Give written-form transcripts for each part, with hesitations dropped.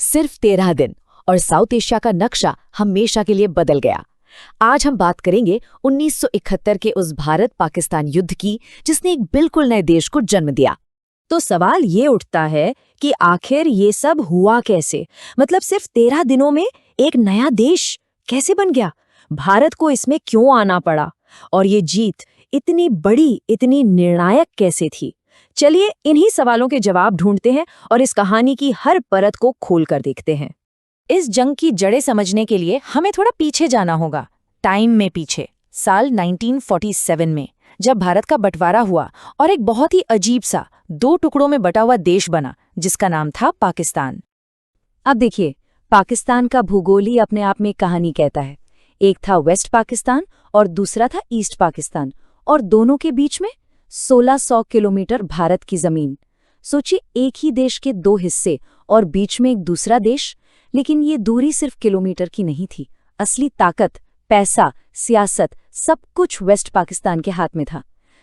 सिर्फ 13 दिन और साउथ एशिया का नक्शा हमेशा के लिए बदल गया। आज हम बात करेंगे 1971 के उस भारत पाकिस्तान युद्ध की, जिसने एक बिल्कुल नए देश को जन्म दिया। तो सवाल ये उठता है कि आखिर ये सब हुआ कैसे? मतलब सिर्फ 13 दिनों में एक नया देश कैसे बन गया? भारत को इसमें क्यों आना पड़ा? और ये जीत इतनी बड़ी, इतनी निर्णायक कैसे थी? चलिए इन्हीं सवालों के जवाब ढूंढते हैं और इस कहानी की हर परत को खोलकर देखते हैं। इस जंग की जड़ें समझने के लिए हमें थोड़ा पीछे जाना होगा, टाइम में पीछे, साल 1947 में, जब भारत का बंटवारा हुआ और एक बहुत ही अजीब सा 2 टुकड़ों में बटा हुआ देश बना, जिसका नाम था पाकिस्तान। अब देखिए, पाकिस्तान का भूगोल ही अपने आप में एक कहानी कहता है। एक था वेस्ट पाकिस्तान और दूसरा था ईस्ट पाकिस्तान, और दोनों के बीच में 1600 किलोमीटर भारत की जमीन। सोचिए, एक ही देश के 2 हिस्से और बीच में एक दूसरा देश। लेकिन ये दूरी सिर्फ किलोमीटर की नहीं थी, असली ताकत, पैसा, सियासत, सब कुछ वेस्ट पाकिस्तान के हाथ में था।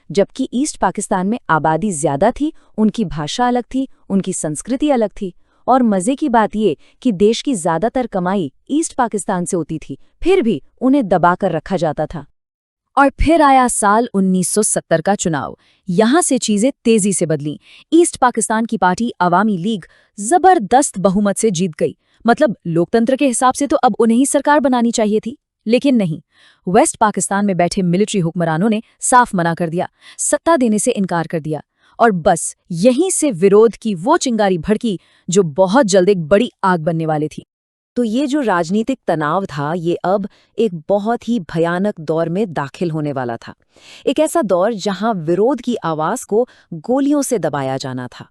जबकि ईस्ट पाकिस्तान में आबादी ज्यादा थी, उनकी भाषा अलग थी, उनकी संस्कृति अलग थी। और मजे की बात ये कि देश की ज्यादातर कमाई ईस्ट पाकिस्तान से होती थी, फिर भी उन्हें दबाकर रखा जाता था। और फिर आया साल 1970 का चुनाव। यहां से चीजें तेजी से बदलीं। ईस्ट पाकिस्तान की पार्टी अवामी लीग जबरदस्त बहुमत से जीत गई। मतलब लोकतंत्र के हिसाब से तो अब उन्हें ही सरकार बनानी चाहिए थी, लेकिन नहीं। वेस्ट पाकिस्तान में बैठे मिलिट्री हुक्मरानों ने साफ मना कर दिया, सत्ता देने से इनकार कर दिया। और बस यहीं से विरोध की वो चिंगारी भड़की जो बहुत जल्द एक बड़ी आग बनने वाली थी। तो ये जो राजनीतिक तनाव था, ये अब एक बहुत ही भयानक दौर में दाखिल होने वाला था। एक ऐसा दौर जहां विरोध की आवाज को गोलियों से दबाया जाना था।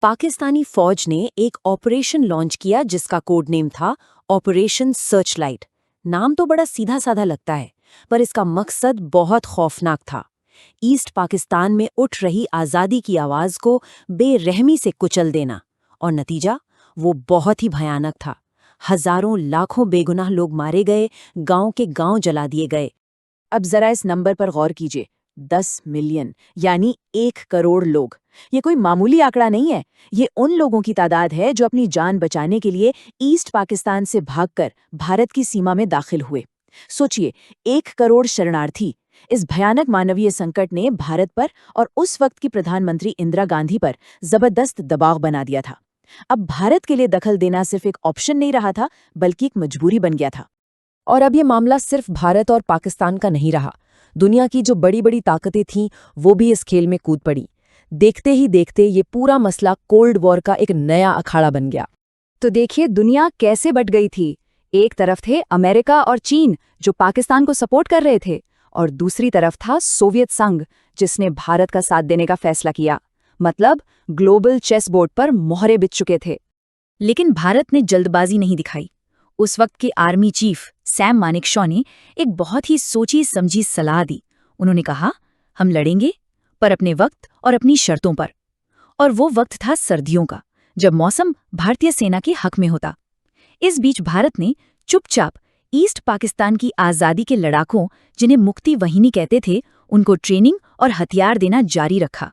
पाकिस्तानी फौज ने एक ऑपरेशन लॉन्च किया जिसका कोड नेम था ऑपरेशन सर्चलाइट। नाम तो बड़ा सीधा साधा लगता है, पर इसका मकसद बहुत खौफनाक था। ईस्ट पाकिस्तान में उठ रही आज़ादी की आवाज को बेरहमी से कुचल देना। और नतीजा वो बहुत ही भयानक था। हजारों लाखों बेगुनाह लोग मारे गए, गांव के गांव जला दिए गए। अब जरा इस नंबर पर गौर कीजिए, 10 मिलियन यानी 1 करोड़ लोग। ये कोई मामूली आंकड़ा नहीं है। ये उन लोगों की तादाद है जो अपनी जान बचाने के लिए ईस्ट पाकिस्तान से भागकर भारत की सीमा में दाखिल हुए। सोचिए, 1 करोड़ शरणार्थी। इस भयानक मानवीय संकट ने भारत पर और उस वक्त की प्रधानमंत्री इंदिरा गांधी पर जबरदस्त दबाव बना दिया था। अब भारत के लिए दखल देना सिर्फ एक ऑप्शन नहीं रहा था, बल्कि एक मजबूरी बन गया था। और अब ये मामला सिर्फ भारत और पाकिस्तान का नहीं रहा। दुनिया की जो बड़ी बड़ी ताकतें थीं, वो भी इस खेल में कूद पड़ी। देखते ही देखते ये पूरा मसला कोल्ड वॉर का एक नया अखाड़ा बन गया। तो देखिए दुनिया कैसे बट गई थी। एक तरफ थे अमेरिका और चीन, जो पाकिस्तान को सपोर्ट कर रहे थे, और दूसरी तरफ था सोवियत संघ, जिसने भारत का साथ देने का फैसला किया। मतलब ग्लोबल चेस बोर्ड पर मोहरे बिछ चुके थे। लेकिन भारत ने जल्दबाजी नहीं दिखाई। उस वक्त के आर्मी चीफ सैम मानेकशॉ ने एक बहुत ही सोची समझी सलाह दी। उन्होंने कहा, हम लड़ेंगे, पर अपने वक्त और अपनी शर्तों पर। और वो वक्त था सर्दियों का, जब मौसम भारतीय सेना के हक में होता। इस बीच भारत ने चुपचाप ईस्ट पाकिस्तान की आज़ादी के लड़ाकों, जिन्हें मुक्ति वाहिनी कहते थे, उनको ट्रेनिंग और हथियार देना जारी रखा।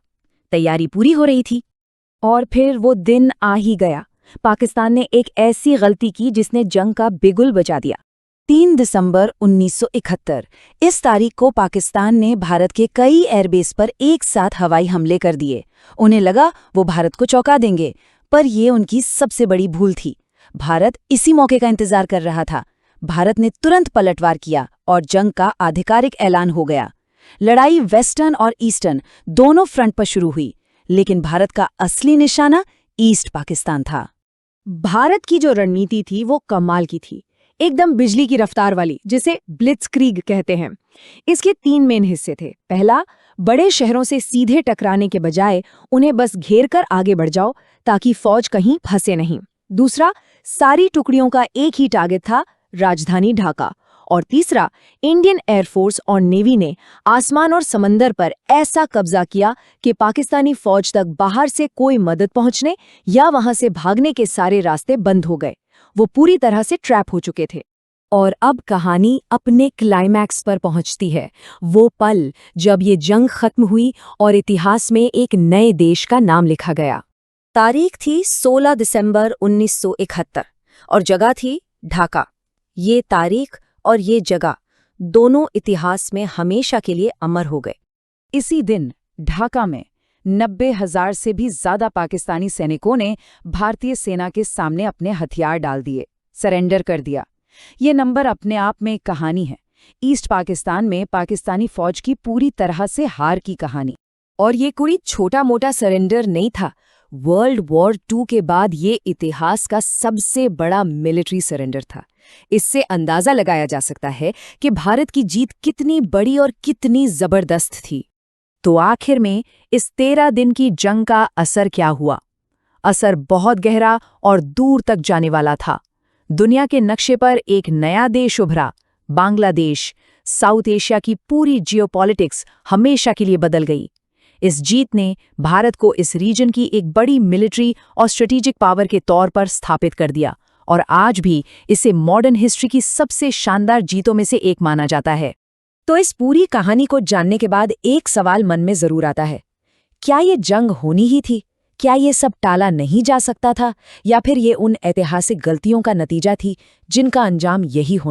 तैयारी पूरी हो रही थी। और फिर वो दिन आ ही गया। पाकिस्तान ने एक ऐसी गलती की जिसने जंग का बिगुल बजा दिया। 3 दिसंबर 1971 इस तारीख को पाकिस्तान ने भारत के कई एयरबेस पर एक साथ हवाई हमले कर दिए। उन्हें लगा वो भारत को चौंका देंगे, पर ये उनकी सबसे बड़ी भूल थी। भारत इसी मौके का इंतजार कर रहा था। भारत ने तुरंत पलटवार किया और जंग का आधिकारिक ऐलान हो गया। लड़ाई वेस्टर्न और ईस्टर्न दोनों फ्रंट पर शुरू हुई, लेकिन भारत का असली निशाना ईस्ट पाकिस्तान था। भारत की जो रणनीति थी वो कमाल की थी, एकदम बिजली की रफ्तार वाली, जिसे ब्लिट्जक्रीग कहते हैं। इसके 3 मेन हिस्से थे। पहला, बड़े शहरों से सीधे टकराने के बजाय उन्हें बस घेर कर आगे बढ़ जाओ, ताकि फौज कहीं फंसे नहीं। दूसरा, सारी टुकड़ियों का एक ही टारगेट था, राजधानी ढाका। और तीसरा, इंडियन एयरफोर्स और नेवी ने आसमान और समंदर पर ऐसा कब्जा किया कि पाकिस्तानी फौज तक बाहर से कोई मदद पहुंचने या वहां से भागने के सारे रास्ते बंद हो गए। वो पूरी तरह से ट्रैप हो चुके थे। और अब कहानी अपने क्लाइमैक्स पर पहुंचती है। वो पल जब ये जंग खत्म हुई और इतिहास में एक नए देश का नाम लिखा गया। तारीख थी 16 दिसंबर 1971। और जगह थी ढाका। ये तारीख और ये जगह दोनों इतिहास में हमेशा के लिए अमर हो गए। इसी दिन ढाका में 90,000 से भी ज्यादा पाकिस्तानी सैनिकों ने भारतीय सेना के सामने अपने हथियार डाल दिए, सरेंडर कर दिया। ये नंबर अपने आप में एक कहानी है, ईस्ट पाकिस्तान में पाकिस्तानी फौज की पूरी तरह से हार की कहानी। और ये कोई छोटा मोटा सरेंडर नहीं था। वर्ल्ड वॉर II के बाद ये इतिहास का सबसे बड़ा मिलिट्री सरेंडर था। इससे अंदाजा लगाया जा सकता है कि भारत की जीत कितनी बड़ी और कितनी जबरदस्त थी। तो आखिर में इस 13 दिन की जंग का असर क्या हुआ? असर बहुत गहरा और दूर तक जाने वाला था। दुनिया के नक्शे पर एक नया देश उभरा, बांग्लादेश। साउथ एशिया की पूरी जियोपॉलिटिक्स हमेशा के लिए बदल गई। इस जीत ने भारत को इस रीजन की एक बड़ी मिलिट्री और स्ट्रेटेजिक पावर के तौर पर स्थापित कर दिया और आज भी इसे मॉडर्न हिस्ट्री की सबसे शानदार जीतों में से एक माना जाता है। तो इस पूरी कहानी को जानने के बाद एक सवाल मन में जरूर आता है, क्या ये जंग होनी ही थी? क्या ये सब टाला नहीं जा सकता था, या फिर ये उन ऐतिहासिक गलतियों का नतीजा थी जिनका अंजाम यही होना